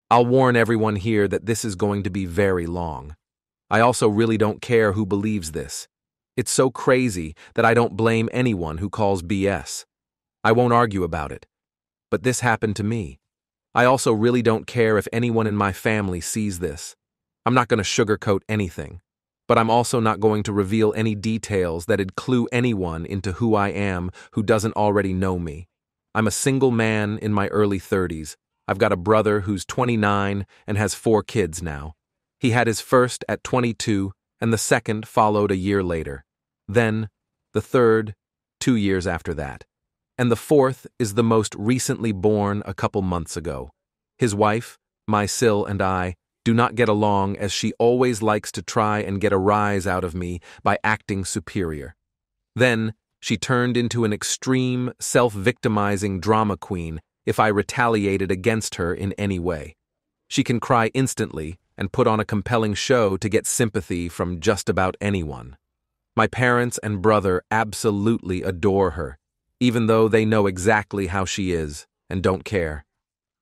I'll warn everyone here that this is going to be very long. I also really don't care who believes this. It's so crazy that I don't blame anyone who calls BS. I won't argue about it. But this happened to me. I also really don't care if anyone in my family sees this. I'm not going to sugarcoat anything. But I'm also not going to reveal any details that'd clue anyone into who I am who doesn't already know me. I'm a single man in my early 30s. I've got a brother who's 29 and has 4 kids now. He had his first at 22, and the second followed a year later. Then, the third, 2 years after that. And the fourth is the most recently born a couple months ago. His wife, my Sil, and I do not get along as she always likes to try and get a rise out of me by acting superior. Then, she turned into an extreme, self-victimizing drama queen if I retaliated against her in any way. She can cry instantly and put on a compelling show to get sympathy from just about anyone. My parents and brother absolutely adore her, even though they know exactly how she is and don't care.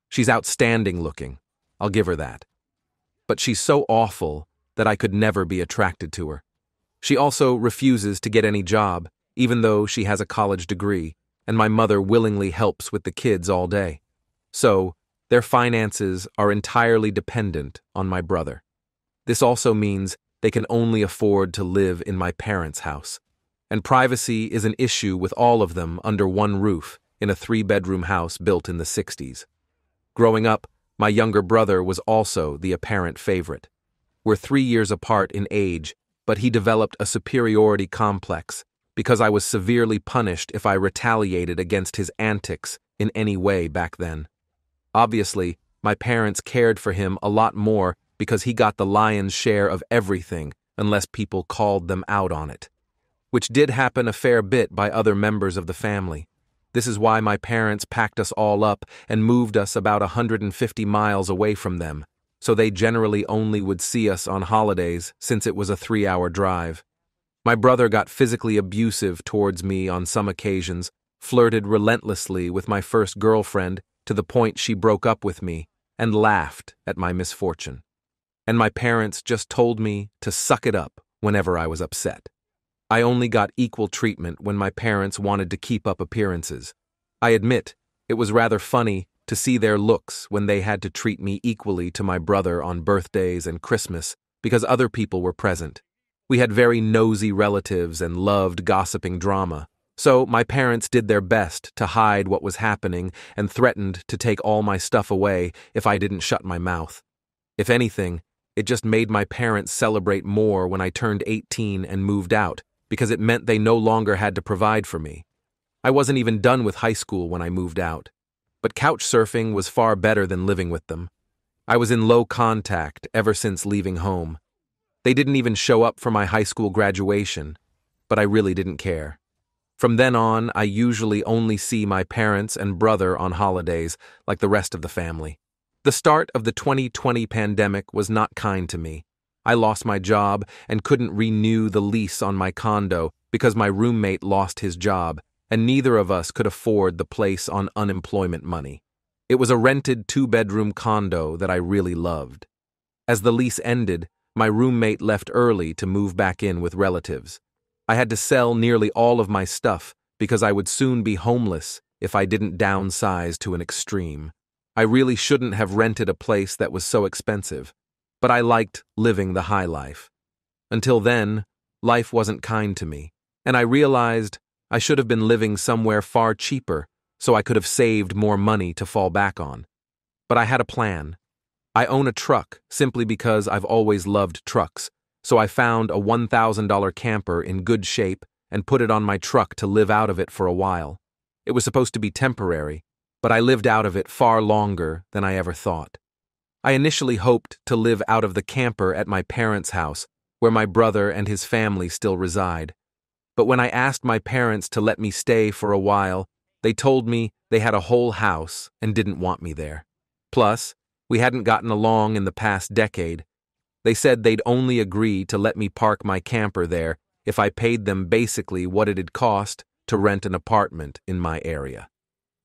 She's outstanding looking, I'll give her that. But she's so awful that I could never be attracted to her. She also refuses to get any job, even though she has a college degree, and my mother willingly helps with the kids all day. So, their finances are entirely dependent on my brother. This also means they can only afford to live in my parents' house. And privacy is an issue with all of them under one roof in a 3-bedroom house built in the 60s. Growing up, my younger brother was also the apparent favorite. We're 3 years apart in age, but he developed a superiority complex because I was severely punished if I retaliated against his antics in any way back then. Obviously, my parents cared for him a lot more because he got the lion's share of everything unless people called them out on it. Which did happen a fair bit by other members of the family. This is why my parents packed us all up and moved us about 150 miles away from them, so they generally only would see us on holidays since it was a 3-hour drive. My brother got physically abusive towards me on some occasions, flirted relentlessly with my first girlfriend to the point she broke up with me, and laughed at my misfortune. And my parents just told me to suck it up whenever I was upset. I only got equal treatment when my parents wanted to keep up appearances. I admit, it was rather funny to see their looks when they had to treat me equally to my brother on birthdays and Christmas because other people were present. We had very nosy relatives and loved gossiping drama, so my parents did their best to hide what was happening and threatened to take all my stuff away if I didn't shut my mouth. If anything, it just made my parents celebrate more when I turned 18 and moved out, because it meant they no longer had to provide for me. I wasn't even done with high school when I moved out. But couch surfing was far better than living with them. I was in low contact ever since leaving home. They didn't even show up for my high school graduation, but I really didn't care. From then on, I usually only see my parents and brother on holidays, like the rest of the family. The start of the 2020 pandemic was not kind to me. I lost my job and couldn't renew the lease on my condo because my roommate lost his job, and neither of us could afford the place on unemployment money. It was a rented 2-bedroom condo that I really loved. As the lease ended, my roommate left early to move back in with relatives. I had to sell nearly all of my stuff because I would soon be homeless if I didn't downsize to an extreme. I really shouldn't have rented a place that was so expensive. But I liked living the high life. Until then, life wasn't kind to me, and I realized I should have been living somewhere far cheaper so I could have saved more money to fall back on. But I had a plan. I own a truck simply because I've always loved trucks, so I found a $1,000 camper in good shape and put it on my truck to live out of it for a while. It was supposed to be temporary, but I lived out of it far longer than I ever thought. I initially hoped to live out of the camper at my parents' house, where my brother and his family still reside. But when I asked my parents to let me stay for a while, they told me they had a whole house and didn't want me there. Plus, we hadn't gotten along in the past decade. They said they'd only agree to let me park my camper there if I paid them basically what it'd cost to rent an apartment in my area.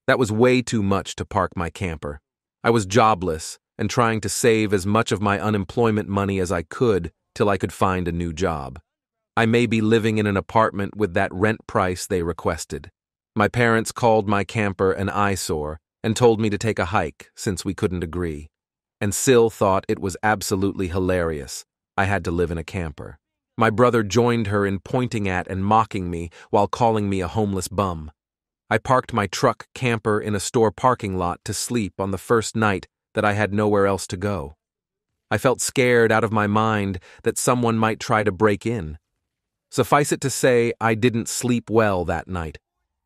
That was way too much to park my camper. I was jobless and trying to save as much of my unemployment money as I could till I could find a new job. I may be living in an apartment with that rent price they requested. My parents called my camper an eyesore and told me to take a hike since we couldn't agree. And Syl thought it was absolutely hilarious. I had to live in a camper. My brother joined her in pointing at and mocking me while calling me a homeless bum. I parked my truck camper in a store parking lot to sleep on the first night that I had nowhere else to go. I felt scared out of my mind that someone might try to break in. Suffice it to say, I didn't sleep well that night.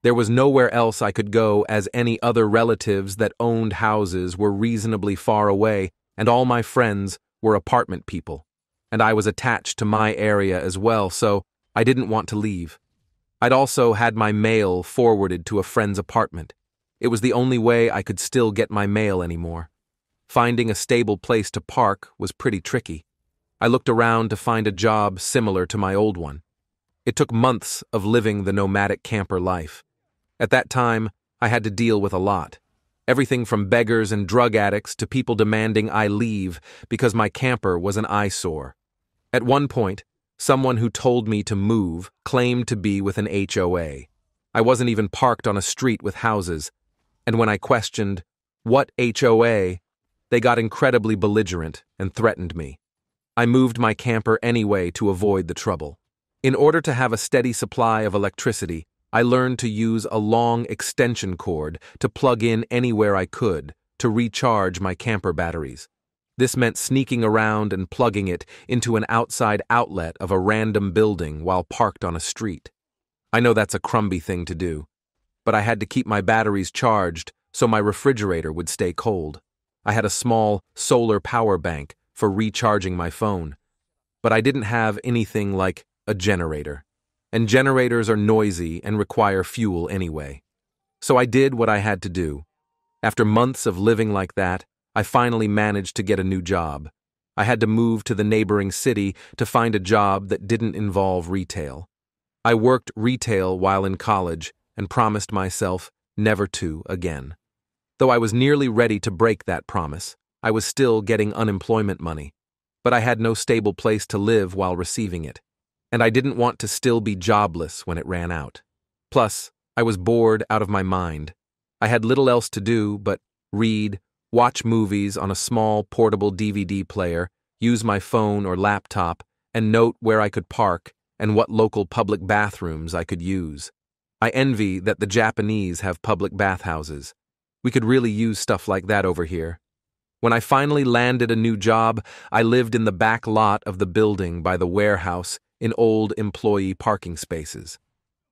There was nowhere else I could go, as any other relatives that owned houses were reasonably far away, and all my friends were apartment people. And I was attached to my area as well, so I didn't want to leave. I'd also had my mail forwarded to a friend's apartment. It was the only way I could still get my mail anymore. Finding a stable place to park was pretty tricky. I looked around to find a job similar to my old one. It took months of living the nomadic camper life. At that time, I had to deal with a lot. Everything from beggars and drug addicts to people demanding I leave because my camper was an eyesore. At one point, someone who told me to move claimed to be with an HOA. I wasn't even parked on a street with houses, and when I questioned, "What HOA?" they got incredibly belligerent and threatened me. I moved my camper anyway to avoid the trouble. In order to have a steady supply of electricity, I learned to use a long extension cord to plug in anywhere I could to recharge my camper batteries. This meant sneaking around and plugging it into an outside outlet of a random building while parked on a street. I know that's a crumby thing to do, but I had to keep my batteries charged so my refrigerator would stay cold. I had a small solar power bank for recharging my phone, but I didn't have anything like a generator, and generators are noisy and require fuel anyway. So I did what I had to do. After months of living like that, I finally managed to get a new job. I had to move to the neighboring city to find a job that didn't involve retail. I worked retail while in college and promised myself never to again. Though I was nearly ready to break that promise, I was still getting unemployment money, but I had no stable place to live while receiving it, and I didn't want to still be jobless when it ran out. Plus, I was bored out of my mind. I had little else to do but read, watch movies on a small portable DVD player, use my phone or laptop, and note where I could park and what local public bathrooms I could use. I envy that the Japanese have public bathhouses. We could really use stuff like that over here. When I finally landed a new job, I lived in the back lot of the building by the warehouse in old employee parking spaces.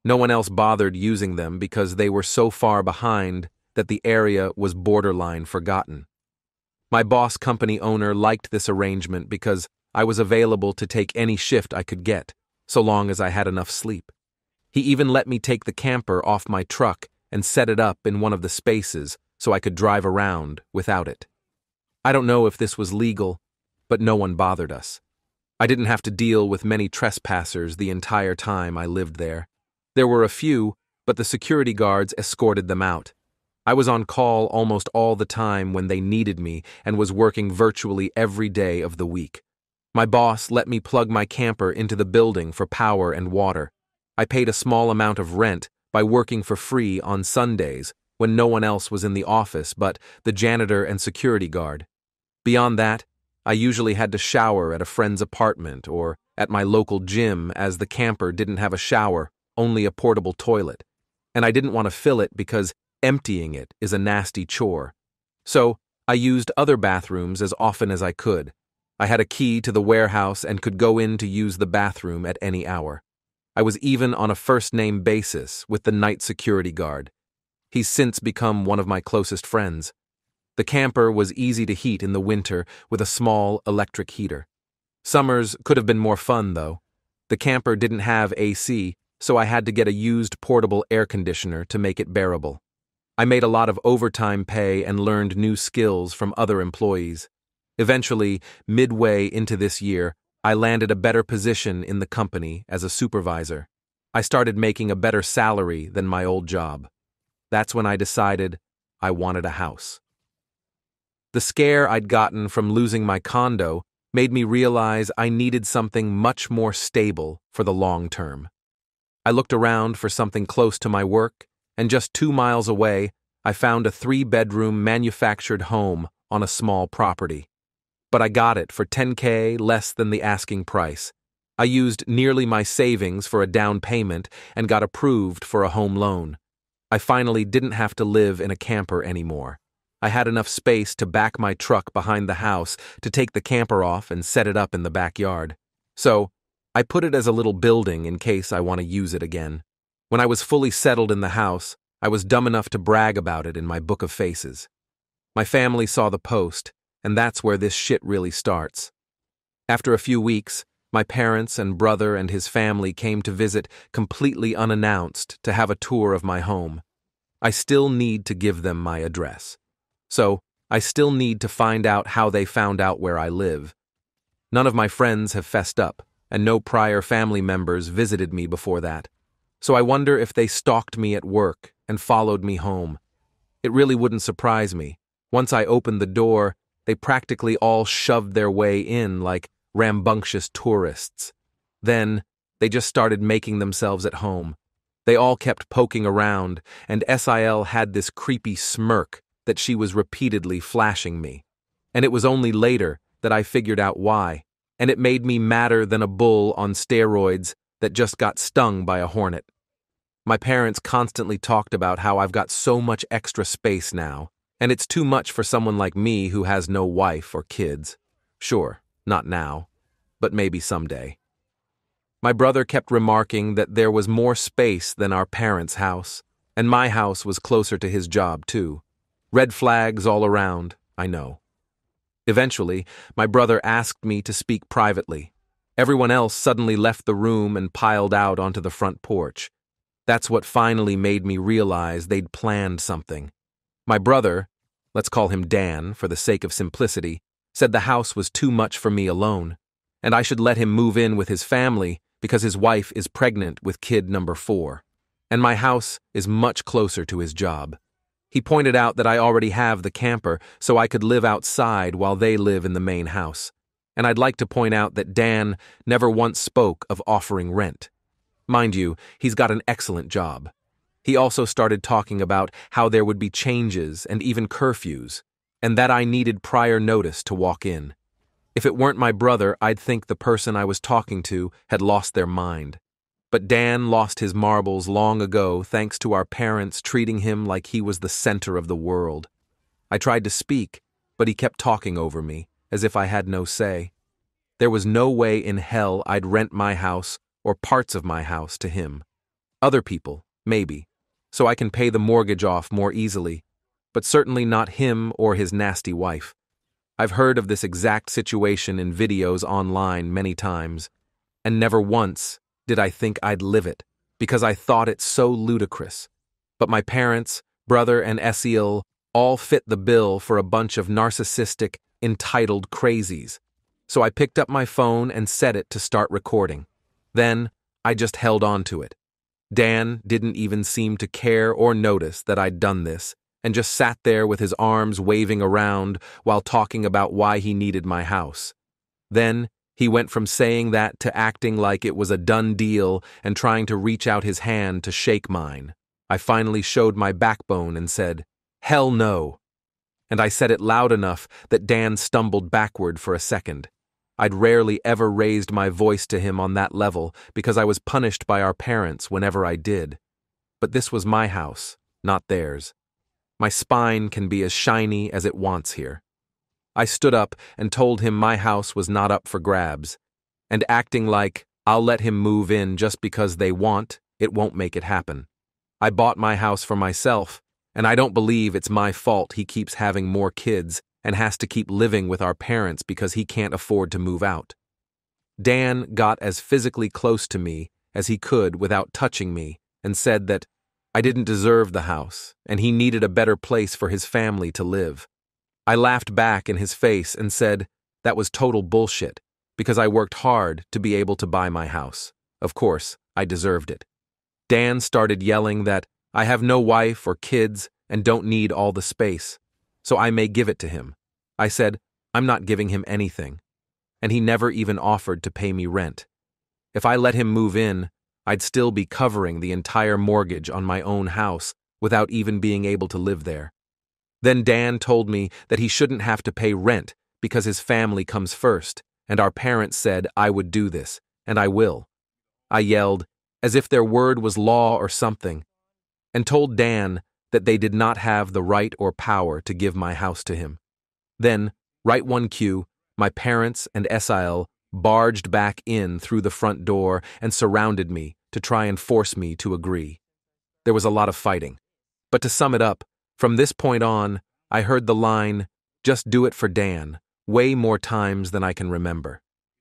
No one else bothered using them because they were so far behind that the area was borderline forgotten. My boss company owner liked this arrangement because I was available to take any shift I could get, so long as I had enough sleep. He even let me take the camper off my truck and set it up in one of the spaces so I could drive around without it. I don't know if this was legal, but no one bothered us. I didn't have to deal with many trespassers the entire time I lived there. There were a few, but the security guards escorted them out. I was on call almost all the time when they needed me and was working virtually every day of the week. My boss let me plug my camper into the building for power and water. I paid a small amount of rent by working for free on Sundays when no one else was in the office but the janitor and security guard. Beyond that, I usually had to shower at a friend's apartment or at my local gym, as the camper didn't have a shower, only a portable toilet, and I didn't want to fill it because emptying it is a nasty chore. So I used other bathrooms as often as I could. I had a key to the warehouse and could go in to use the bathroom at any hour. I was even on a first-name basis with the night security guard. He's since become one of my closest friends. The camper was easy to heat in the winter with a small electric heater. Summers could have been more fun, though. The camper didn't have AC, so I had to get a used portable air conditioner to make it bearable. I made a lot of overtime pay and learned new skills from other employees. Eventually, midway into this year, I landed a better position in the company as a supervisor. I started making a better salary than my old job. That's when I decided I wanted a house. The scare I'd gotten from losing my condo made me realize I needed something much more stable for the long term. I looked around for something close to my work, and just 2 miles away, I found a 3-bedroom manufactured home on a small property. But I got it for $10K less than the asking price. I used nearly my savings for a down payment and got approved for a home loan. I finally didn't have to live in a camper anymore. I had enough space to back my truck behind the house to take the camper off and set it up in the backyard. So, I put it as a little building in case I want to use it again. When I was fully settled in the house, I was dumb enough to brag about it in my book of faces. My family saw the post, and that's where this shit really starts. After a few weeks, my parents and brother and his family came to visit completely unannounced to have a tour of my home. I still need to give them my address. So, I still need to find out how they found out where I live. None of my friends have fessed up, and no prior family members visited me before that. So I wonder if they stalked me at work and followed me home. It really wouldn't surprise me. Once I opened the door, they practically all shoved their way in like rambunctious tourists. Then, they just started making themselves at home. They all kept poking around, and SIL had this creepy smirk that she was repeatedly flashing me. And it was only later that I figured out why, and it made me madder than a bull on steroids that just got stung by a hornet. My parents constantly talked about how I've got so much extra space now, and it's too much for someone like me who has no wife or kids. Sure, not now, but maybe someday. My brother kept remarking that there was more space than our parents' house, and my house was closer to his job too. Red flags all around, I know. Eventually, my brother asked me to speak privately. Everyone else suddenly left the room and piled out onto the front porch. That's what finally made me realize they'd planned something. My brother, let's call him Dan for the sake of simplicity, said the house was too much for me alone, and I should let him move in with his family because his wife is pregnant with kid number 4, and my house is much closer to his job. He pointed out that I already have the camper, so I could live outside while they live in the main house. And I'd like to point out that Dan never once spoke of offering rent. Mind you, he's got an excellent job. He also started talking about how there would be changes and even curfews, and that I needed prior notice to walk in. If it weren't my brother, I'd think the person I was talking to had lost their mind. But Dan lost his marbles long ago thanks to our parents treating him like he was the center of the world. I tried to speak, but he kept talking over me, as if I had no say. There was no way in hell I'd rent my house or parts of my house to him. Other people, maybe, so I can pay the mortgage off more easily, but certainly not him or his nasty wife. I've heard of this exact situation in videos online many times, and never once did I think I'd live it, because I thought it so ludicrous. But my parents, brother, and Esiel all fit the bill for a bunch of narcissistic, entitled crazies. So I picked up my phone and set it to start recording. Then, I just held on to it. Dan didn't even seem to care or notice that I'd done this, and just sat there with his arms waving around while talking about why he needed my house. Then, he went from saying that to acting like it was a done deal and trying to reach out his hand to shake mine. I finally showed my backbone and said, "Hell no." And I said it loud enough that Dan stumbled backward for a second. I'd rarely ever raised my voice to him on that level because I was punished by our parents whenever I did. But this was my house, not theirs. My spine can be as shiny as it wants here. I stood up and told him my house was not up for grabs, and acting like I'll let him move in just because they want, it won't make it happen. I bought my house for myself, and I don't believe it's my fault he keeps having more kids and has to keep living with our parents because he can't afford to move out. Dan got as physically close to me as he could without touching me and said that I didn't deserve the house and he needed a better place for his family to live. I laughed back in his face and said that was total bullshit because I worked hard to be able to buy my house. Of course, I deserved it. Dan started yelling that I have no wife or kids and don't need all the space, so I may give it to him. I said, I'm not giving him anything. And he never even offered to pay me rent. If I let him move in, I'd still be covering the entire mortgage on my own house without even being able to live there. Then Dan told me that he shouldn't have to pay rent because his family comes first, and our parents said I would do this, and I will. I yelled, as if their word was law or something, and told Dan that they did not have the right or power to give my house to him. Then, right one cue, my parents and Esael barged back in through the front door and surrounded me to try and force me to agree. There was a lot of fighting. But to sum it up, from this point on, I heard the line, "Just do it for Dan," way more times than I can remember.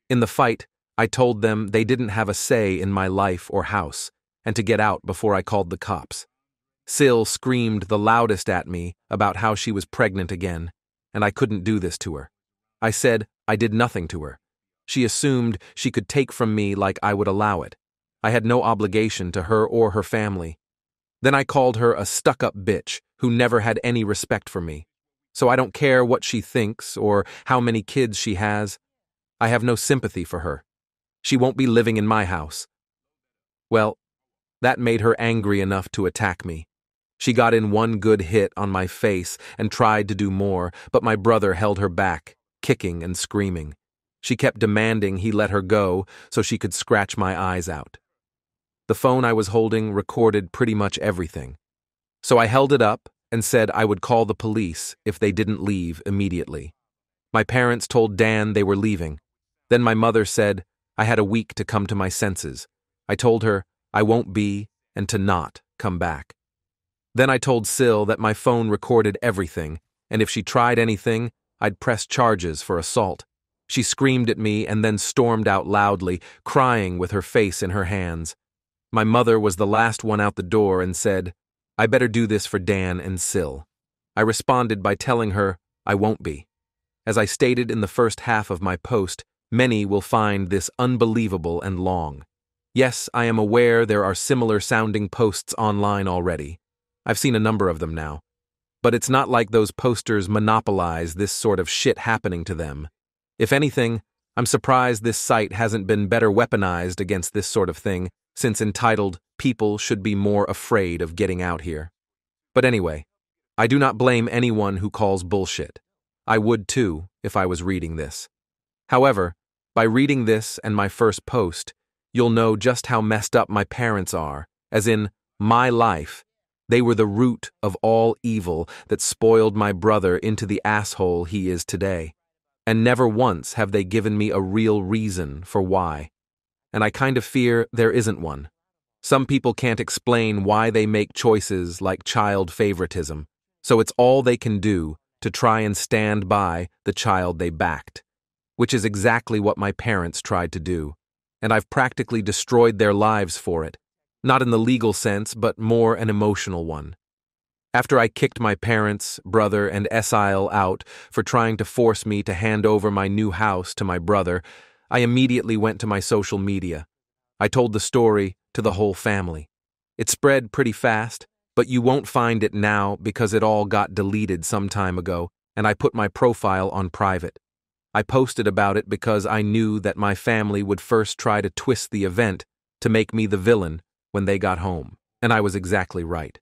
In the fight, I told them they didn't have a say in my life or house, and to get out before I called the cops. Sil screamed the loudest at me about how she was pregnant again, and I couldn't do this to her. I said I did nothing to her. She assumed she could take from me like I would allow it. I had no obligation to her or her family. Then I called her a stuck-up bitch who never had any respect for me. So I don't care what she thinks or how many kids she has. I have no sympathy for her. She won't be living in my house. Well, that made her angry enough to attack me. She got in one good hit on my face and tried to do more, but my brother held her back, kicking and screaming. She kept demanding he let her go so she could scratch my eyes out. The phone I was holding recorded pretty much everything. So I held it up and said I would call the police if they didn't leave immediately. My parents told Dan they were leaving. Then my mother said I had a week to come to my senses. I told her I won't be and to not come back. Then I told Sil that my phone recorded everything, and if she tried anything, I'd press charges for assault. She screamed at me and then stormed out loudly, crying with her face in her hands. My mother was the last one out the door and said, I better do this for Dan and Sil. I responded by telling her I won't be. As I stated in the first half of my post, many will find this unbelievable and long. Yes, I am aware there are similar-sounding posts online already. I've seen a number of them now. But it's not like those posters monopolize this sort of shit happening to them. If anything, I'm surprised this site hasn't been better weaponized against this sort of thing, since entitled, "People Should Be More Afraid of Getting Out Here." But anyway, I do not blame anyone who calls bullshit. I would too, if I was reading this. However, by reading this and my first post, you'll know just how messed up my parents are, as in, my life. They were the root of all evil that spoiled my brother into the asshole he is today. And never once have they given me a real reason for why. And I kind of fear there isn't one. Some people can't explain why they make choices like child favoritism, so it's all they can do to try and stand by the child they backed, which is exactly what my parents tried to do, and I've practically destroyed their lives for it, not in the legal sense, but more an emotional one. After I kicked my parents, brother, and Esael out for trying to force me to hand over my new house to my brother, I immediately went to my social media. I told the story to the whole family. It spread pretty fast, but you won't find it now because it all got deleted some time ago, and I put my profile on private. I posted about it because I knew that my family would first try to twist the event to make me the villain when they got home, and I was exactly right.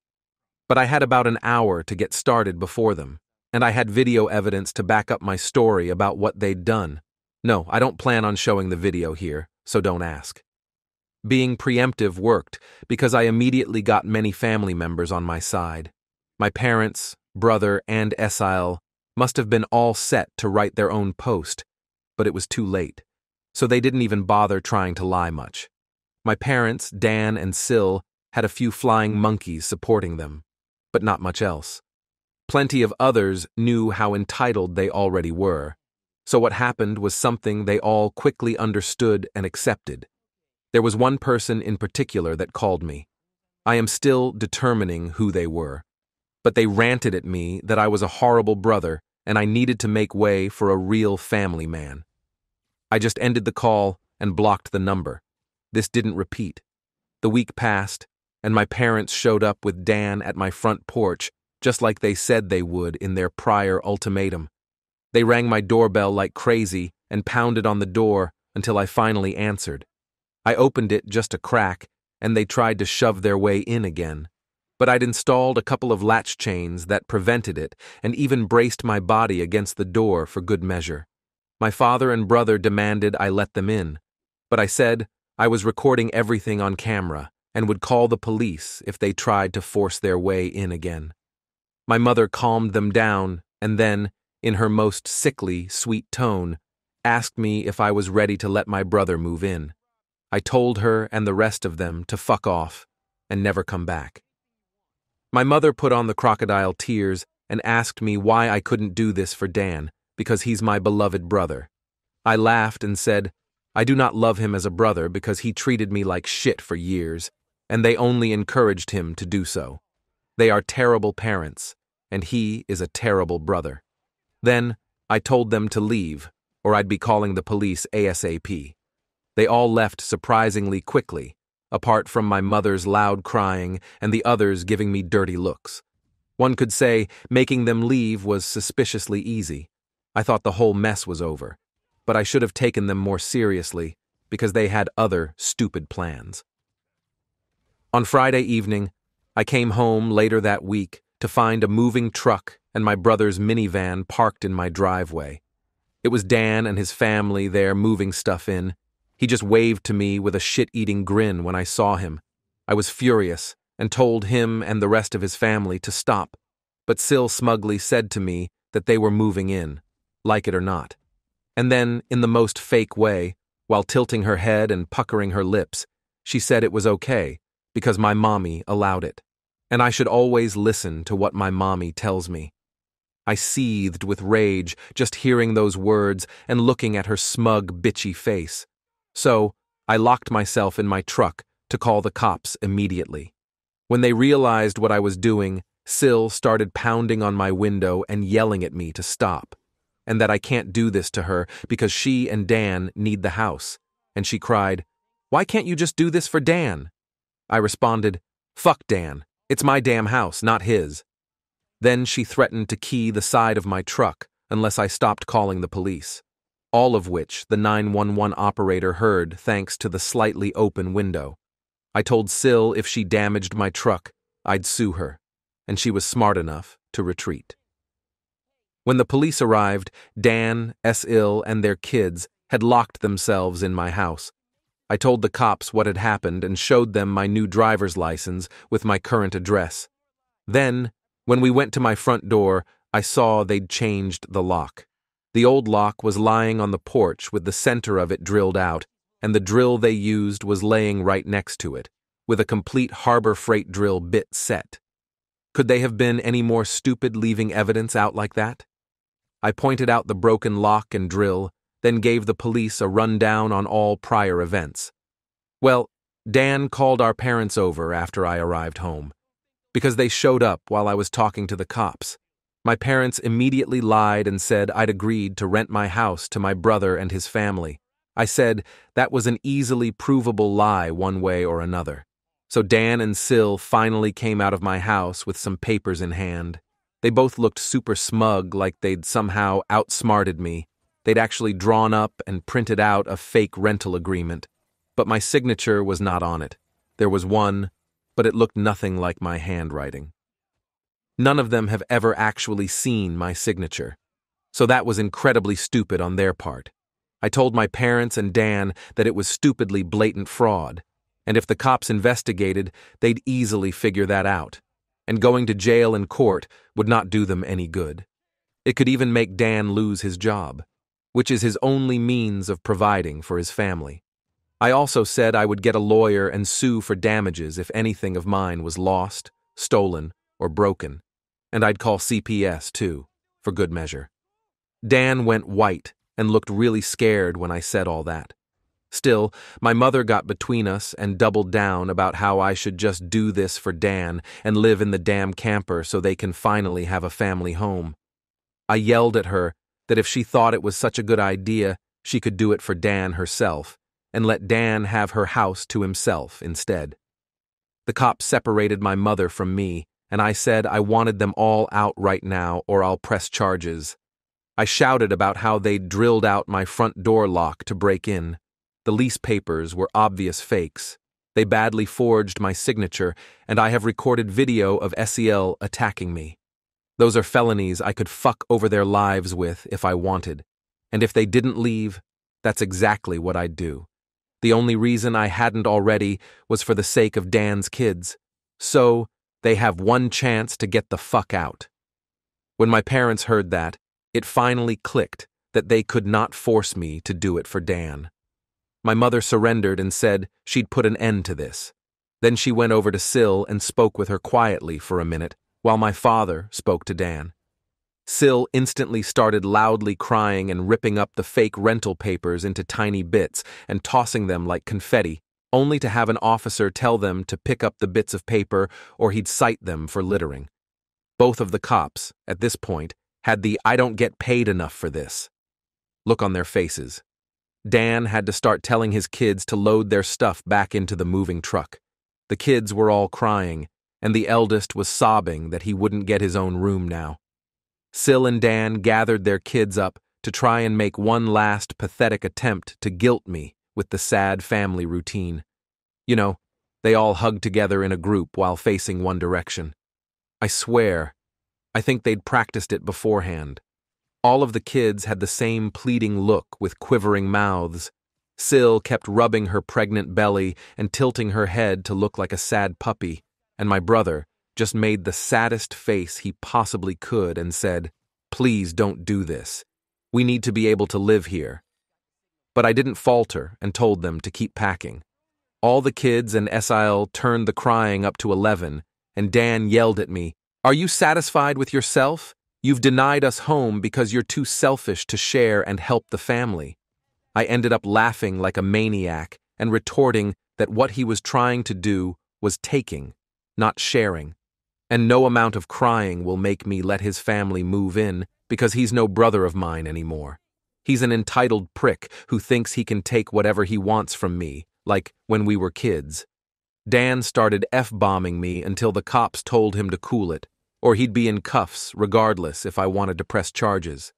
But I had about an hour to get started before them, and I had video evidence to back up my story about what they'd done. No, I don't plan on showing the video here, so don't ask. Being preemptive worked because I immediately got many family members on my side. My parents, brother, and Esael must have been all set to write their own post, but it was too late, so they didn't even bother trying to lie much. My parents, Dan and Sil, had a few flying monkeys supporting them, but not much else. Plenty of others knew how entitled they already were, so what happened was something they all quickly understood and accepted. There was one person in particular that called me. I am still determining who they were, but they ranted at me that I was a horrible brother and I needed to make way for a real family man. I just ended the call and blocked the number. This didn't repeat. The week passed, and my parents showed up with Dan at my front porch, just like they said they would in their prior ultimatum. They rang my doorbell like crazy and pounded on the door until I finally answered. I opened it just a crack, and they tried to shove their way in again. But I'd installed a couple of latch chains that prevented it and even braced my body against the door for good measure. My father and brother demanded I let them in, but I said I was recording everything on camera and would call the police if they tried to force their way in again. My mother calmed them down and then, in her most sickly, sweet tone, asked me if I was ready to let my brother move in. I told her and the rest of them to fuck off and never come back. My mother put on the crocodile tears and asked me why I couldn't do this for Dan, because he's my beloved brother. I laughed and said, I do not love him as a brother because he treated me like shit for years, and they only encouraged him to do so. They are terrible parents, and he is a terrible brother. Then I told them to leave, or I'd be calling the police ASAP. They all left surprisingly quickly, apart from my mother's loud crying and the others giving me dirty looks. One could say making them leave was suspiciously easy. I thought the whole mess was over, but I should have taken them more seriously because they had other stupid plans. On Friday evening, I came home later that week to find a moving truck and my brother's minivan parked in my driveway. It was Dan and his family there moving stuff in. He just waved to me with a shit-eating grin when I saw him. I was furious and told him and the rest of his family to stop, but Sil smugly said to me that they were moving in, like it or not. And then, in the most fake way, while tilting her head and puckering her lips, she said it was okay because my mommy allowed it, and I should always listen to what my mommy tells me. I seethed with rage just hearing those words and looking at her smug, bitchy face. So, I locked myself in my truck to call the cops immediately. When they realized what I was doing, Sil started pounding on my window and yelling at me to stop, and that I can't do this to her because she and Dan need the house. And she cried, "Why can't you just do this for Dan?" I responded, "Fuck Dan. It's my damn house, not his." Then she threatened to key the side of my truck unless I stopped calling the police, all of which the 911 operator heard thanks to the slightly open window. I told Sil if she damaged my truck, I'd sue her, and she was smart enough to retreat. When the police arrived, Dan, Sil, and their kids had locked themselves in my house. I told the cops what had happened and showed them my new driver's license with my current address. Then, when we went to my front door, I saw they'd changed the lock. The old lock was lying on the porch with the center of it drilled out, and the drill they used was laying right next to it, with a complete Harbor Freight drill bit set. Could they have been any more stupid leaving evidence out like that? I pointed out the broken lock and drill, then gave the police a rundown on all prior events. Well, Dan called our parents over after I arrived home, because they showed up while I was talking to the cops. My parents immediately lied and said I'd agreed to rent my house to my brother and his family. I said that was an easily provable lie one way or another. So Dan and Sil finally came out of my house with some papers in hand. They both looked super smug, like they'd somehow outsmarted me. They'd actually drawn up and printed out a fake rental agreement, but my signature was not on it. There was one, but it looked nothing like my handwriting. None of them have ever actually seen my signature, so that was incredibly stupid on their part. I told my parents and Dan that it was stupidly blatant fraud, and if the cops investigated, they'd easily figure that out, and going to jail and court would not do them any good. It could even make Dan lose his job, which is his only means of providing for his family. I also said I would get a lawyer and sue for damages if anything of mine was lost, stolen, or broken, and I'd call CPS too, for good measure. Dan went white and looked really scared when I said all that. Still, my mother got between us and doubled down about how I should just do this for Dan and live in the damn camper so they can finally have a family home. I yelled at her that if she thought it was such a good idea, she could do it for Dan herself and let Dan have her house to himself instead. The cops separated my mother from me, and I said I wanted them all out right now or I'll press charges. I shouted about how they'd drilled out my front door lock to break in. The lease papers were obvious fakes. They badly forged my signature, and I have recorded video of SEL attacking me. Those are felonies I could fuck over their lives with if I wanted. And if they didn't leave, that's exactly what I'd do. The only reason I hadn't already was for the sake of Dan's kids. So, they have one chance to get the fuck out. When my parents heard that, it finally clicked that they could not force me to do it for Dan. My mother surrendered and said she'd put an end to this. Then she went over to Sil and spoke with her quietly for a minute, while my father spoke to Dan. Sil instantly started loudly crying and ripping up the fake rental papers into tiny bits and tossing them like confetti, only to have an officer tell them to pick up the bits of paper or he'd cite them for littering. Both of the cops, at this point, had the "I don't get paid enough for this" look on their faces. Dan had to start telling his kids to load their stuff back into the moving truck. The kids were all crying, and the eldest was sobbing that he wouldn't get his own room now. Sil and Dan gathered their kids up to try and make one last pathetic attempt to guilt me with the sad family routine. You know, they all hugged together in a group while facing one direction. I swear, I think they'd practiced it beforehand. All of the kids had the same pleading look with quivering mouths. Sil kept rubbing her pregnant belly and tilting her head to look like a sad puppy, and my brother just made the saddest face he possibly could and said, "Please don't do this. We need to be able to live here." But I didn't falter and told them to keep packing. All the kids and SIL turned the crying up to 11, and Dan yelled at me, "Are you satisfied with yourself? You've denied us home because you're too selfish to share and help the family." I ended up laughing like a maniac and retorting that what he was trying to do was taking, not sharing. And no amount of crying will make me let his family move in because he's no brother of mine anymore. He's an entitled prick who thinks he can take whatever he wants from me, like when we were kids. Dan started F-bombing me until the cops told him to cool it, or he'd be in cuffs regardless if I wanted to press charges.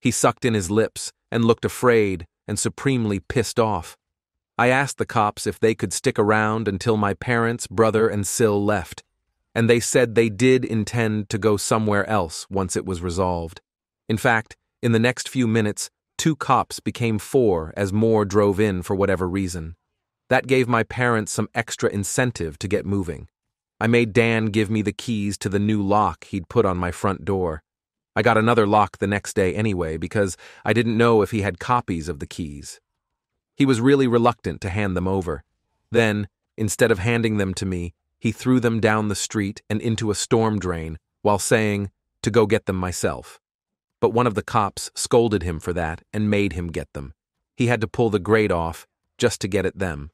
He sucked in his lips and looked afraid and supremely pissed off. I asked the cops if they could stick around until my parents, brother, and Sil left, and they said they did intend to go somewhere else once it was resolved. In fact, in the next few minutes, 2 cops became 4 as more drove in for whatever reason. That gave my parents some extra incentive to get moving. I made Dan give me the keys to the new lock he'd put on my front door. I got another lock the next day anyway because I didn't know if he had copies of the keys. He was really reluctant to hand them over. Then, instead of handing them to me, he threw them down the street and into a storm drain while saying to go get them myself. But one of the cops scolded him for that and made him get them. He had to pull the grate off just to get at them.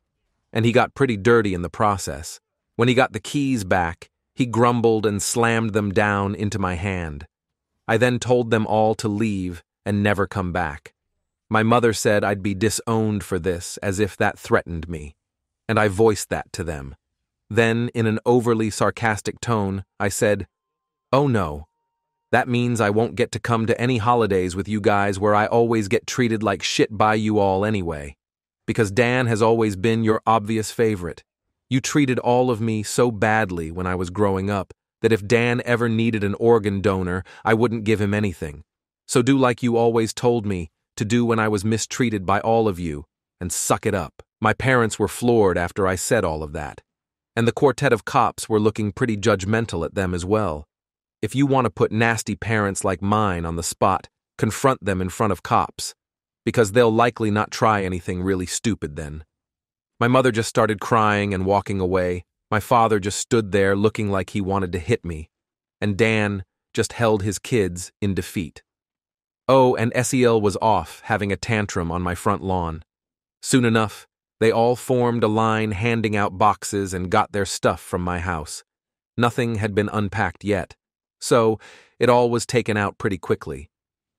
And he got pretty dirty in the process. When he got the keys back, he grumbled and slammed them down into my hand. I then told them all to leave and never come back. My mother said I'd be disowned for this, as if that threatened me. And I voiced that to them. Then, in an overly sarcastic tone, I said, "Oh no. That means I won't get to come to any holidays with you guys where I always get treated like shit by you all anyway. Because Dan has always been your obvious favorite. You treated all of me so badly when I was growing up that if Dan ever needed an organ donor, I wouldn't give him anything. So do like you always told me to do when I was mistreated by all of you, and suck it up." My parents were floored after I said all of that. And the quartet of cops were looking pretty judgmental at them as well. If you want to put nasty parents like mine on the spot, confront them in front of cops, because they'll likely not try anything really stupid then. My mother just started crying and walking away. My father just stood there looking like he wanted to hit me. And Dan just held his kids in defeat. Oh, and SEL was off having a tantrum on my front lawn. Soon enough, they all formed a line handing out boxes and got their stuff from my house. Nothing had been unpacked yet, so it all was taken out pretty quickly.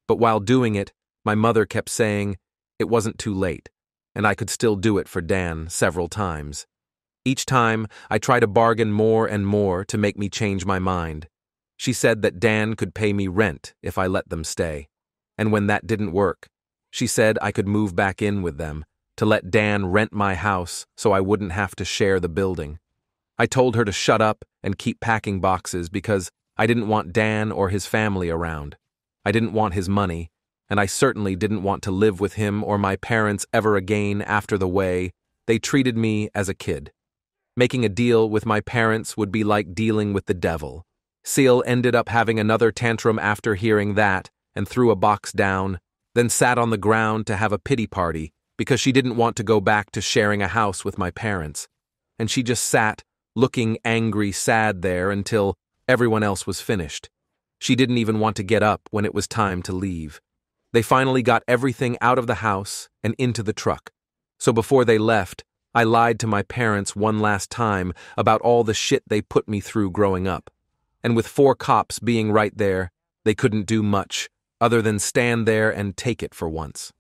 But while doing it, my mother kept saying it wasn't too late, and I could still do it for Dan several times. Each time, I tried to bargain more and more to make me change my mind. She said that Dan could pay me rent if I let them stay. And when that didn't work, she said I could move back in with them, to let Dan rent my house so I wouldn't have to share the building. I told her to shut up and keep packing boxes because I didn't want Dan or his family around. I didn't want his money, and I certainly didn't want to live with him or my parents ever again after the way they treated me as a kid. Making a deal with my parents would be like dealing with the devil. Seal ended up having another tantrum after hearing that and threw a box down, then sat on the ground to have a pity party because she didn't want to go back to sharing a house with my parents. And she just sat, looking angry, sad there until everyone else was finished. She didn't even want to get up when it was time to leave. They finally got everything out of the house and into the truck. So before they left, I lied to my parents one last time about all the shit they put me through growing up. And with 4 cops being right there, they couldn't do much other than stand there and take it for once.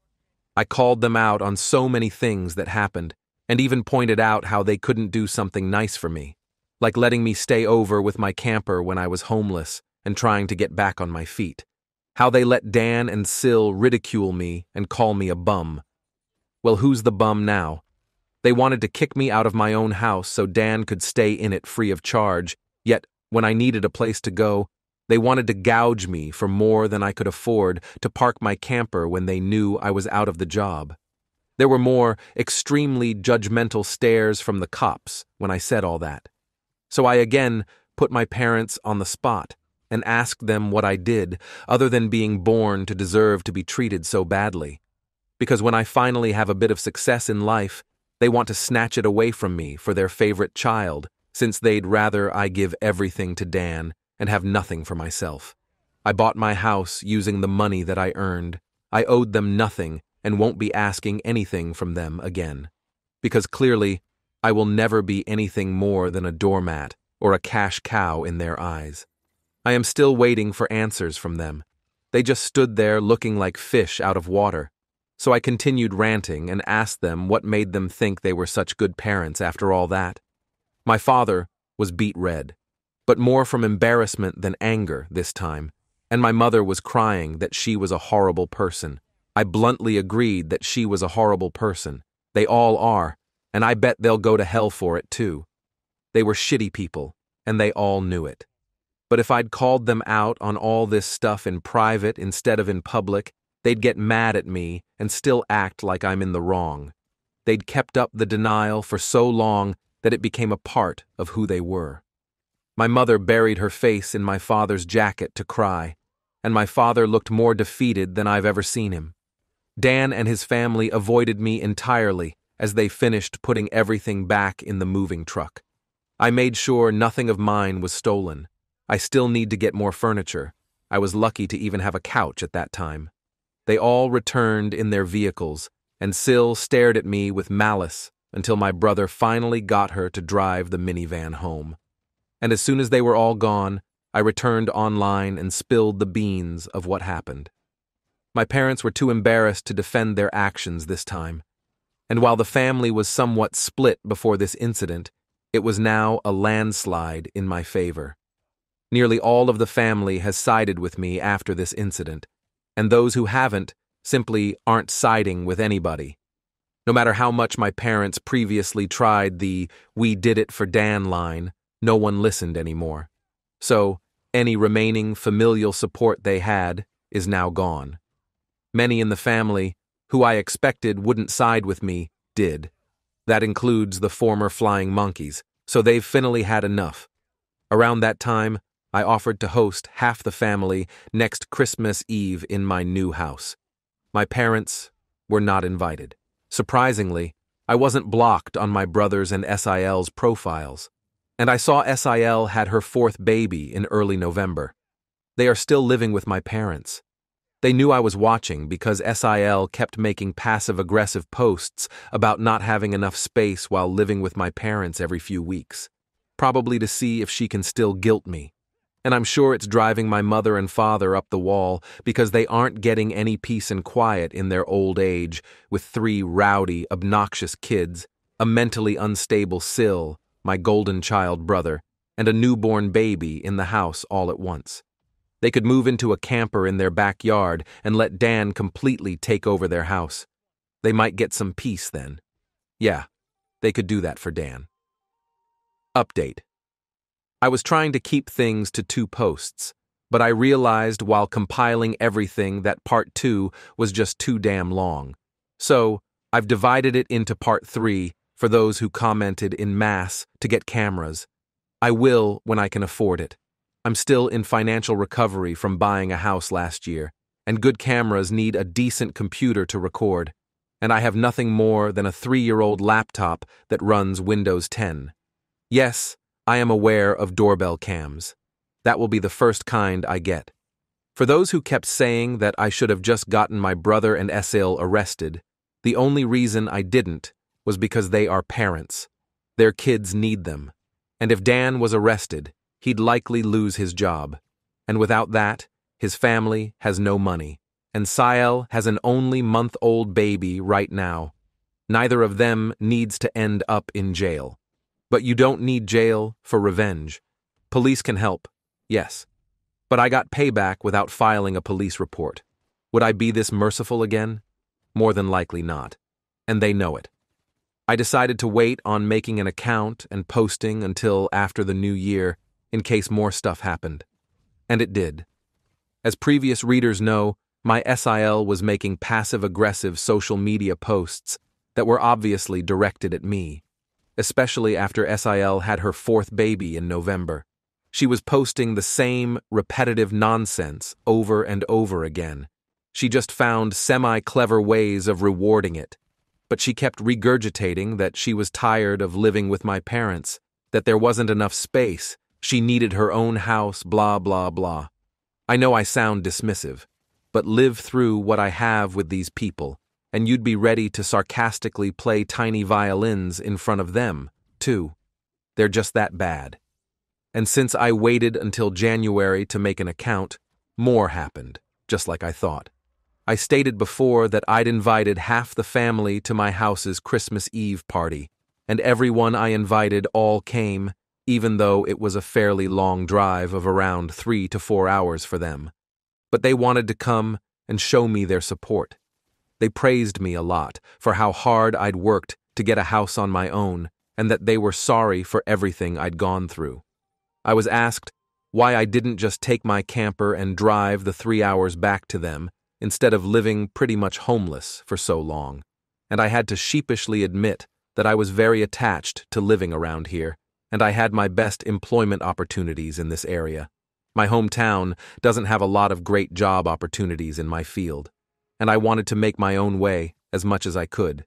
I called them out on so many things that happened, and even pointed out how they couldn't do something nice for me, like letting me stay over with my camper when I was homeless and trying to get back on my feet. How they let Dan and Sil ridicule me and call me a bum. Well, who's the bum now? They wanted to kick me out of my own house so Dan could stay in it free of charge, yet when I needed a place to go, they wanted to gouge me for more than I could afford to park my camper when they knew I was out of the job. There were more extremely judgmental stares from the cops when I said all that. So I again put my parents on the spot and asked them what I did other than being born to deserve to be treated so badly. Because when I finally have a bit of success in life, they want to snatch it away from me for their favorite child, since they'd rather I give everything to Dan and have nothing for myself. I bought my house using the money that I earned. I owed them nothing and won't be asking anything from them again. Because clearly, I will never be anything more than a doormat or a cash cow in their eyes. I am still waiting for answers from them. They just stood there looking like fish out of water. So I continued ranting and asked them what made them think they were such good parents after all that. My father was beet red, but more from embarrassment than anger this time, and my mother was crying that she was a horrible person. I bluntly agreed that she was a horrible person. They all are, and I bet they'll go to hell for it too. They were shitty people, and they all knew it. But if I'd called them out on all this stuff in private instead of in public, they'd get mad at me and still act like I'm in the wrong. They'd kept up the denial for so long that it became a part of who they were. My mother buried her face in my father's jacket to cry, and my father looked more defeated than I've ever seen him. Dan and his family avoided me entirely as they finished putting everything back in the moving truck. I made sure nothing of mine was stolen. I still need to get more furniture. I was lucky to even have a couch at that time. They all returned in their vehicles, and Sil stared at me with malice until my brother finally got her to drive the minivan home. And as soon as they were all gone, I returned online and spilled the beans of what happened. My parents were too embarrassed to defend their actions this time. And while the family was somewhat split before this incident, it was now a landslide in my favor. Nearly all of the family has sided with me after this incident, and those who haven't simply aren't siding with anybody. No matter how much my parents previously tried the "we did it for Dan" line, no one listened anymore. So, any remaining familial support they had is now gone. Many in the family, who I expected wouldn't side with me, did. That includes the former flying monkeys, so they've finally had enough. Around that time, I offered to host half the family next Christmas Eve in my new house. My parents were not invited. Surprisingly, I wasn't blocked on my brother's and SIL's profiles, and I saw SIL had her 4th baby in early November. They are still living with my parents. They knew I was watching because SIL kept making passive-aggressive posts about not having enough space while living with my parents every few weeks, probably to see if she can still guilt me. And I'm sure it's driving my mother and father up the wall because they aren't getting any peace and quiet in their old age with 3 rowdy, obnoxious kids, a mentally unstable Sil, my golden child brother, and a newborn baby in the house all at once. They could move into a camper in their backyard and let Dan completely take over their house. They might get some peace then. Yeah, they could do that for Dan. Update. I was trying to keep things to 2 posts, but I realized while compiling everything that part 2 was just too damn long. So, I've divided it into part 3 for those who commented in mass to get cameras. I will when I can afford it. I'm still in financial recovery from buying a house last year, and good cameras need a decent computer to record, and I have nothing more than a 3-year-old laptop that runs Windows 10. Yes, I am aware of doorbell cams. That will be the first kind I get. For those who kept saying that I should have just gotten my brother and Esil arrested, the only reason I didn't was because they are parents. Their kids need them. And if Dan was arrested, he'd likely lose his job. And without that, his family has no money. And Sael has an only month-old baby right now. Neither of them needs to end up in jail. But you don't need jail for revenge. Police can help, yes. But I got payback without filing a police report. Would I be this merciful again? More than likely not. And they know it. I decided to wait on making an account and posting until after the new year, in case more stuff happened. And it did. As previous readers know, my SIL was making passive-aggressive social media posts that were obviously directed at me, especially after SIL had her 4th baby in November. She was posting the same repetitive nonsense over and over again. She just found semi-clever ways of rewarding it. But she kept regurgitating that she was tired of living with my parents, that there wasn't enough space, she needed her own house, blah, blah, blah. I know I sound dismissive, but live through what I have with these people, and you'd be ready to sarcastically play tiny violins in front of them, too. They're just that bad. And since I waited until January to make an account, more happened, just like I thought. I stated before that I'd invited half the family to my house's Christmas Eve party, and everyone I invited all came, even though it was a fairly long drive of around 3 to 4 hours for them. But they wanted to come and show me their support. They praised me a lot for how hard I'd worked to get a house on my own, and that they were sorry for everything I'd gone through. I was asked why I didn't just take my camper and drive the 3 hours back to them, instead of living pretty much homeless for so long, and I had to sheepishly admit that I was very attached to living around here, and I had my best employment opportunities in this area. My hometown doesn't have a lot of great job opportunities in my field, and I wanted to make my own way as much as I could.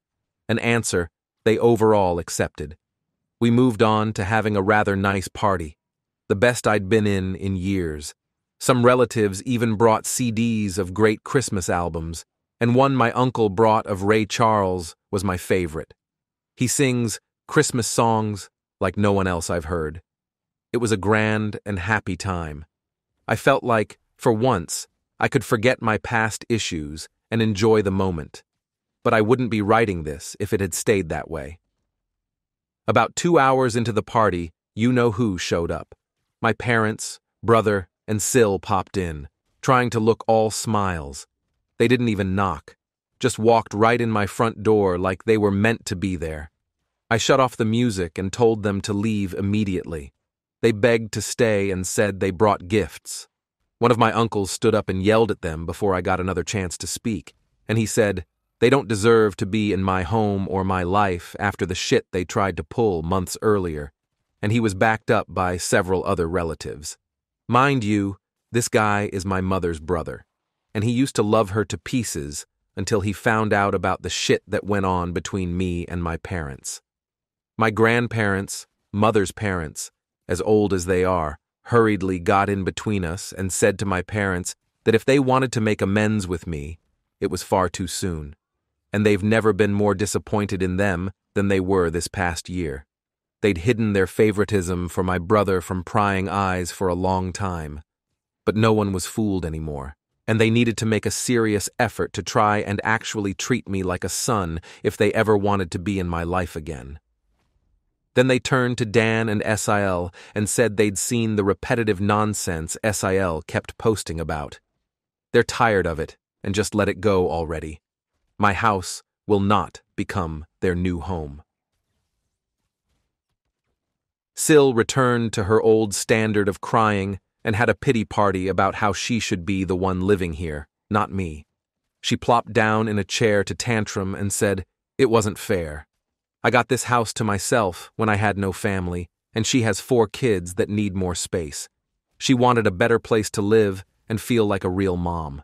An answer they overall accepted. We moved on to having a rather nice party, the best I'd been in years. Some relatives even brought CDs of great Christmas albums, and one my uncle brought of Ray Charles was my favorite. He sings Christmas songs like no one else I've heard. It was a grand and happy time. I felt like, for once, I could forget my past issues and enjoy the moment. But I wouldn't be writing this if it had stayed that way. About 2 hours into the party, you-know-who showed up. My parents, brother, and Sil popped in, trying to look all smiles. They didn't even knock, just walked right in my front door like they were meant to be there. I shut off the music and told them to leave immediately. They begged to stay and said they brought gifts. One of my uncles stood up and yelled at them before I got another chance to speak, and he said, they don't deserve to be in my home or my life after the shit they tried to pull months earlier, and he was backed up by several other relatives. Mind you, this guy is my mother's brother, and he used to love her to pieces until he found out about the shit that went on between me and my parents. My grandparents, mother's parents, as old as they are, hurriedly got in between us and said to my parents that if they wanted to make amends with me, it was far too soon, and they've never been more disappointed in them than they were this past year. They'd hidden their favoritism for my brother from prying eyes for a long time. But no one was fooled anymore, and they needed to make a serious effort to try and actually treat me like a son if they ever wanted to be in my life again. Then they turned to Dan and SIL and said they'd seen the repetitive nonsense SIL kept posting about. They're tired of it and just let it go already. My house will not become their new home. Sil returned to her old standard of crying and had a pity party about how she should be the one living here, not me. She plopped down in a chair to tantrum and said, "It wasn't fair. I got this house to myself when I had no family, and she has 4 kids that need more space. She wanted a better place to live and feel like a real mom."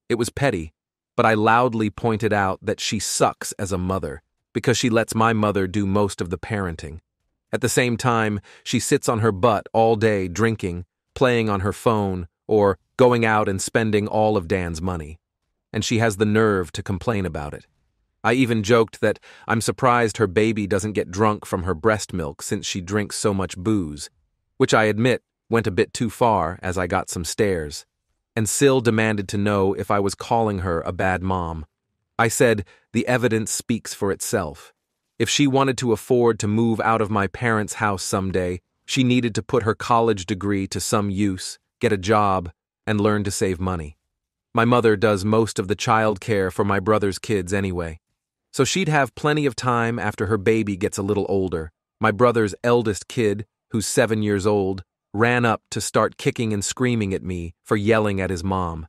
It was petty, but I loudly pointed out that she sucks as a mother because she lets my mother do most of the parenting. At the same time, she sits on her butt all day drinking, playing on her phone, or going out and spending all of Dan's money. And she has the nerve to complain about it. I even joked that I'm surprised her baby doesn't get drunk from her breast milk since she drinks so much booze, which I admit went a bit too far as I got some stares. And Sil demanded to know if I was calling her a bad mom. I said the evidence speaks for itself. If she wanted to afford to move out of my parents' house someday, she needed to put her college degree to some use, get a job, and learn to save money. My mother does most of the child care for my brother's kids anyway. So she'd have plenty of time after her baby gets a little older. My brother's eldest kid, who's 7 years old, ran up to start kicking and screaming at me for yelling at his mom.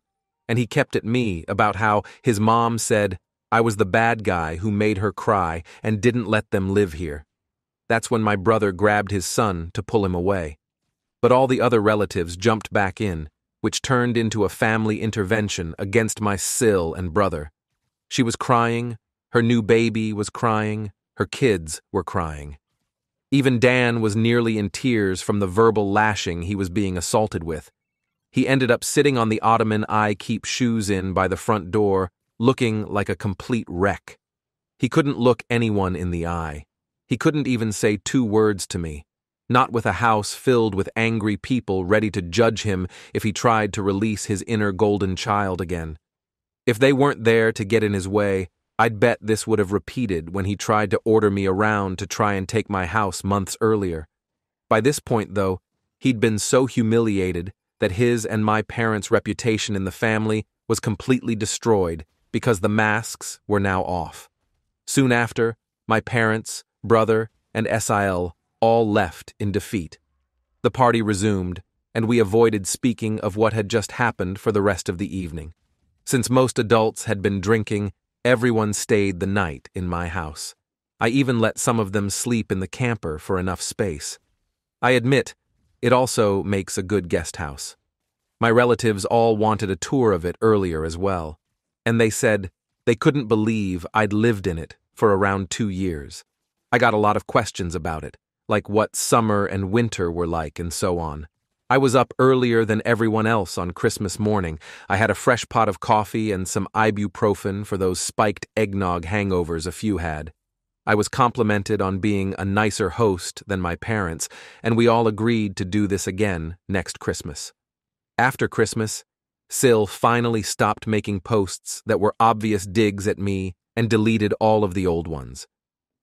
And he kept at me about how his mom said I was the bad guy who made her cry and didn't let them live here. That's when my brother grabbed his son to pull him away. But all the other relatives jumped back in, which turned into a family intervention against my Sil and brother. She was crying, her new baby was crying, her kids were crying. Even Dan was nearly in tears from the verbal lashing he was being assaulted with. He ended up sitting on the ottoman I keep shoes in by the front door, looking like a complete wreck. He couldn't look anyone in the eye. He couldn't even say 2 words to me, not with a house filled with angry people ready to judge him if he tried to release his inner golden child again. If they weren't there to get in his way, I'd bet this would have repeated when he tried to order me around to try and take my house months earlier. By this point, though, he'd been so humiliated that his and my parents' reputation in the family was completely destroyed because the masks were now off. Soon after, my parents, brother, and SIL all left in defeat. The party resumed, and we avoided speaking of what had just happened for the rest of the evening. Since most adults had been drinking, everyone stayed the night in my house. I even let some of them sleep in the camper for enough space. I admit, it also makes a good guest house. My relatives all wanted a tour of it earlier as well, and they said they couldn't believe I'd lived in it for around 2 years. I got a lot of questions about it, like what summer and winter were like and so on. I was up earlier than everyone else on Christmas morning. I had a fresh pot of coffee and some ibuprofen for those spiked eggnog hangovers a few had. I was complimented on being a nicer host than my parents, and we all agreed to do this again next Christmas. After Christmas, Sil finally stopped making posts that were obvious digs at me and deleted all of the old ones.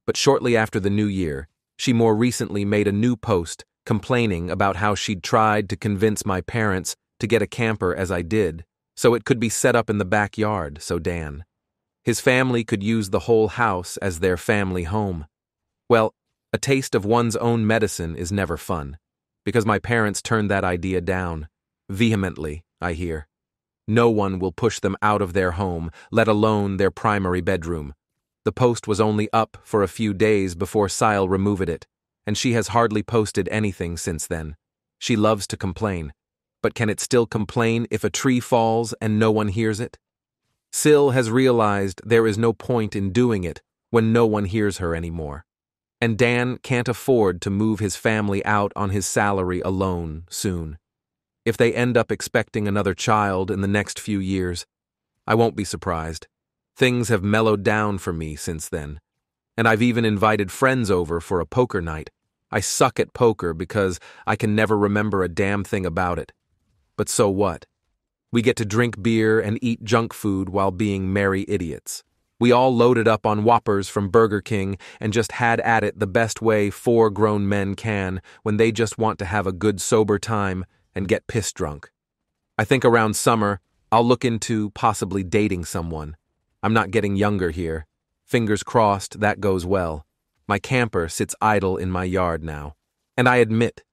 But shortly after the new year, she more recently made a new post complaining about how she'd tried to convince my parents to get a camper as I did, so it could be set up in the backyard, so Dan. His family could use the whole house as their family home. Well, a taste of one's own medicine is never fun, because my parents turned that idea down. Vehemently, I hear. No one will push them out of their home, let alone their primary bedroom. The post was only up for a few days before Sile removed it, and she has hardly posted anything since then. She loves to complain, but can it still complain if a tree falls and no one hears it? Sil has realized there is no point in doing it when no one hears her anymore. And Dan can't afford to move his family out on his salary alone soon. If they end up expecting another child in the next few years, I won't be surprised. Things have mellowed down for me since then. And I've even invited friends over for a poker night. I suck at poker because I can never remember a damn thing about it. But so what? We get to drink beer and eat junk food while being merry idiots. We all loaded up on Whoppers from Burger King and just had at it the best way 4 grown men can when they just want to have a good sober time and get piss drunk. I think around summer, I'll look into possibly dating someone. I'm not getting younger here. Fingers crossed that goes well. My camper sits idle in my yard now. And I admit,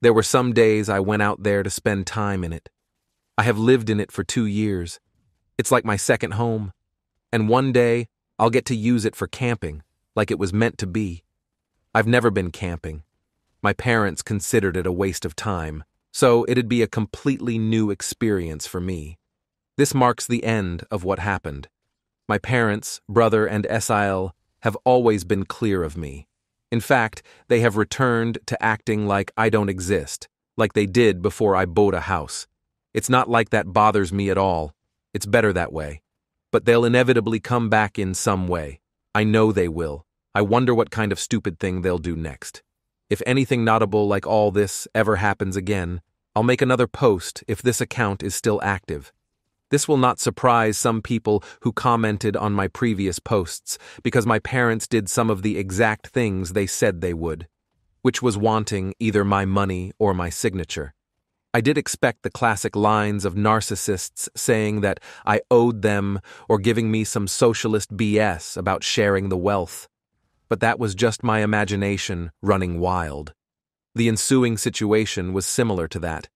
there were some days I went out there to spend time in it. I have lived in it for 2 years. It's like my second home. And one day, I'll get to use it for camping, like it was meant to be. I've never been camping. My parents considered it a waste of time, so it'd be a completely new experience for me. This marks the end of what happened. My parents, brother, and Esael have always been clear of me. In fact, they have returned to acting like I don't exist, like they did before I bought a house. It's not like that bothers me at all. It's better that way. But they'll inevitably come back in some way. I know they will. I wonder what kind of stupid thing they'll do next. If anything notable like all this ever happens again, I'll make another post if this account is still active. This will not surprise some people who commented on my previous posts because my parents did some of the exact things they said they would, which was wanting either my money or my signature. I did expect the classic lines of narcissists saying that I owed them or giving me some socialist BS about sharing the wealth. But that was just my imagination running wild. The ensuing situation was similar to that,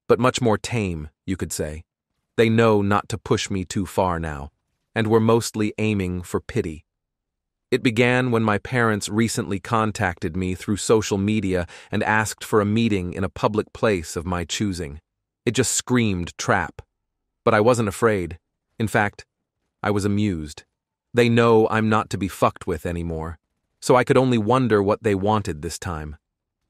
but much more tame, you could say. They know not to push me too far now, and were mostly aiming for pity. It began when my parents recently contacted me through social media and asked for a meeting in a public place of my choosing. It just screamed trap. But I wasn't afraid. In fact, I was amused. They know I'm not to be fucked with anymore, so I could only wonder what they wanted this time.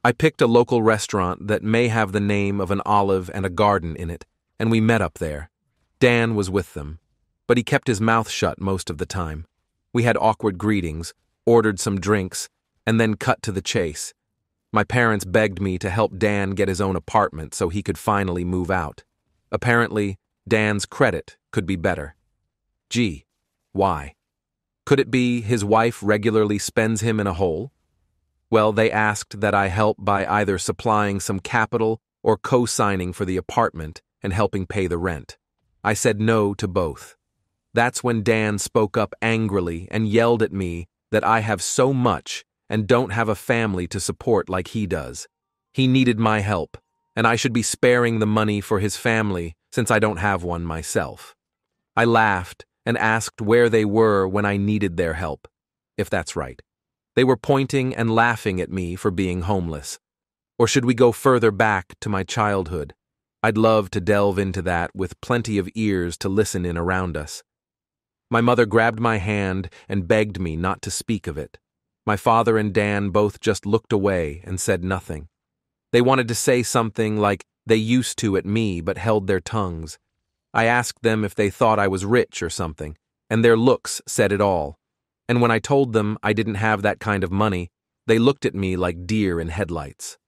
I picked a local restaurant that may have the name of an olive and a garden in it, and we met up there. Dan was with them, but he kept his mouth shut most of the time. We had awkward greetings, ordered some drinks, and then cut to the chase. My parents begged me to help Dan get his own apartment so he could finally move out. Apparently, Dan's credit could be better. Gee, why? Could it be his wife regularly spends him in a hole? Well, they asked that I help by either supplying some capital or co-signing for the apartment and helping pay the rent. I said no to both. That's when Dan spoke up angrily and yelled at me that I have so much and don't have a family to support like he does. He needed my help, and I should be sparing the money for his family since I don't have one myself. I laughed and asked where they were when I needed their help, if that's right. They were pointing and laughing at me for being homeless. Or should we go further back to my childhood? I'd love to delve into that with plenty of ears to listen in around us. My mother grabbed my hand and begged me not to speak of it. My father and Dan both just looked away and said nothing. They wanted to say something like they used to at me but held their tongues. I asked them if they thought I was rich or something, and their looks said it all. And when I told them I didn't have that kind of money, they looked at me like deer in headlights.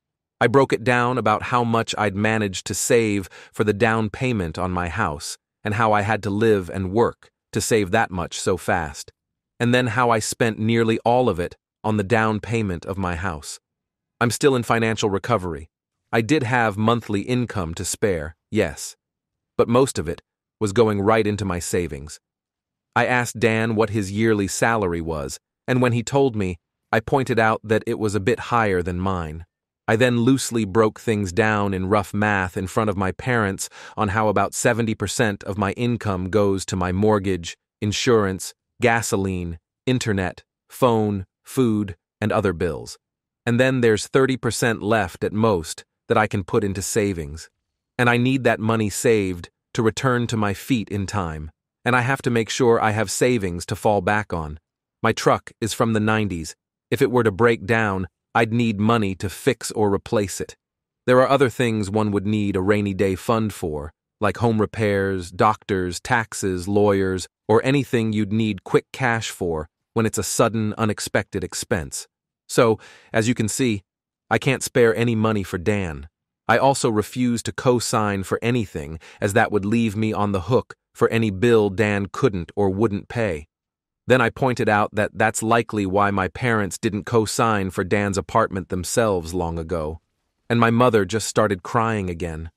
I broke it down about how much I'd managed to save for the down payment on my house and how I had to live and work to save that much so fast, and then how I spent nearly all of it on the down payment of my house. I'm still in financial recovery. I did have monthly income to spare, yes, but most of it was going right into my savings. I asked Dan what his yearly salary was, and when he told me, I pointed out that it was a bit higher than mine. I then loosely broke things down in rough math in front of my parents on how about 70% of my income goes to my mortgage, insurance, gasoline, internet, phone, food, and other bills. And then there's 30% left at most that I can put into savings. And I need that money saved to return to my feet in time. And I have to make sure I have savings to fall back on. My truck is from the 90s. If it were to break down, I'd need money to fix or replace it. There are other things one would need a rainy day fund for, like home repairs, doctors, taxes, lawyers, or anything you'd need quick cash for when it's a sudden, unexpected expense. So, as you can see, I can't spare any money for Dan. I also refuse to co-sign for anything, as that would leave me on the hook for any bill Dan couldn't or wouldn't pay. Then I pointed out that that's likely why my parents didn't co-sign for Dan's apartment themselves long ago, and my mother just started crying again.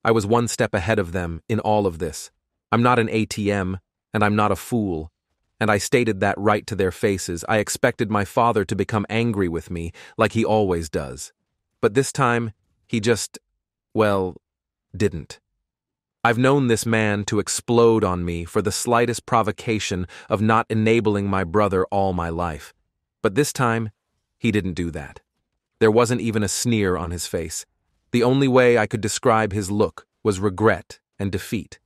I was one step ahead of them in all of this. I'm not an ATM, and I'm not a fool. And I stated that right to their faces. I expected my father to become angry with me, like he always does. But this time, he just, well, didn't. I've known this man to explode on me for the slightest provocation of not enabling my brother all my life. But this time, he didn't do that. There wasn't even a sneer on his face. The only way I could describe his look was regret and defeat.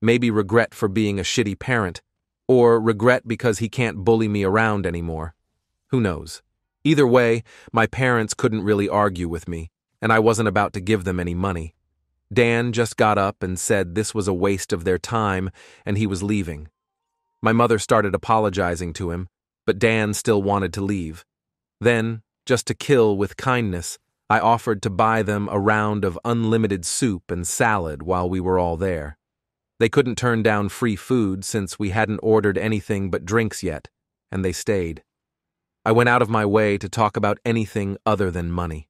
Maybe regret for being a shitty parent, or regret because he can't bully me around anymore. Who knows? Either way, my parents couldn't really argue with me, and I wasn't about to give them any money. Dan just got up and said this was a waste of their time and he was leaving. My mother started apologizing to him, but Dan still wanted to leave. Then, just to kill with kindness, I offered to buy them a round of unlimited soup and salad while we were all there. They couldn't turn down free food since we hadn't ordered anything but drinks yet, and they stayed. I went out of my way to talk about anything other than money.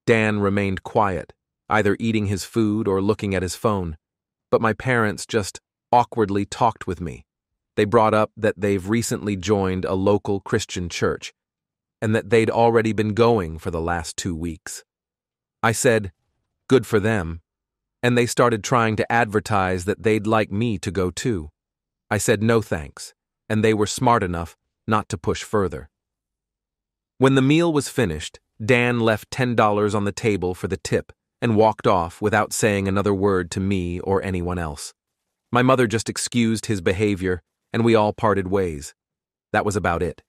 Dan remained quiet, either eating his food or looking at his phone, but my parents just awkwardly talked with me. They brought up that they've recently joined a local Christian church, and that they'd already been going for the last 2 weeks. I said, good for them, and they started trying to advertise that they'd like me to go too. I said no thanks, and they were smart enough not to push further. When the meal was finished, Dan left $10 on the table for the tip and walked off without saying another word to me or anyone else. My mother just excused his behavior, and we all parted ways. That was about it.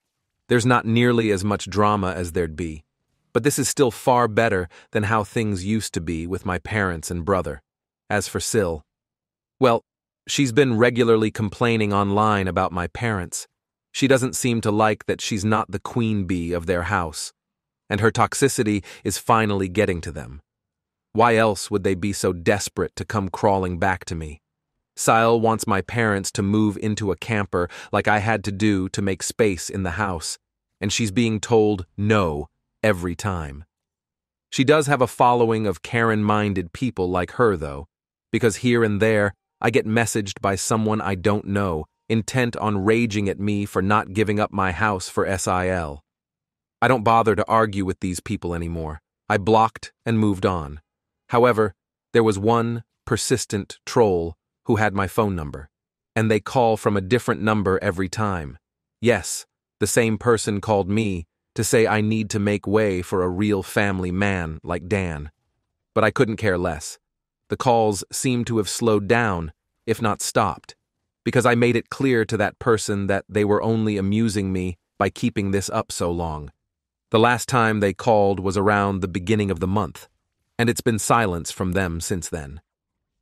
There's not nearly as much drama as there'd be, but this is still far better than how things used to be with my parents and brother. As for Syl, well, she's been regularly complaining online about my parents. She doesn't seem to like that she's not the queen bee of their house, and her toxicity is finally getting to them. Why else would they be so desperate to come crawling back to me? Syl wants my parents to move into a camper like I had to do to make space in the house, and she's being told no every time. She does have a following of Karen-minded people like her, though, because here and there I get messaged by someone I don't know, intent on raging at me for not giving up my house for SIL. I don't bother to argue with these people anymore. I blocked and moved on. However, there was one persistent troll who had my phone number, and they call from a different number every time. Yes, the same person called me to say I need to make way for a real family man like Dan. But I couldn't care less. The calls seemed to have slowed down, if not stopped, because I made it clear to that person that they were only amusing me by keeping this up so long. The last time they called was around the beginning of the month, and it's been silence from them since then.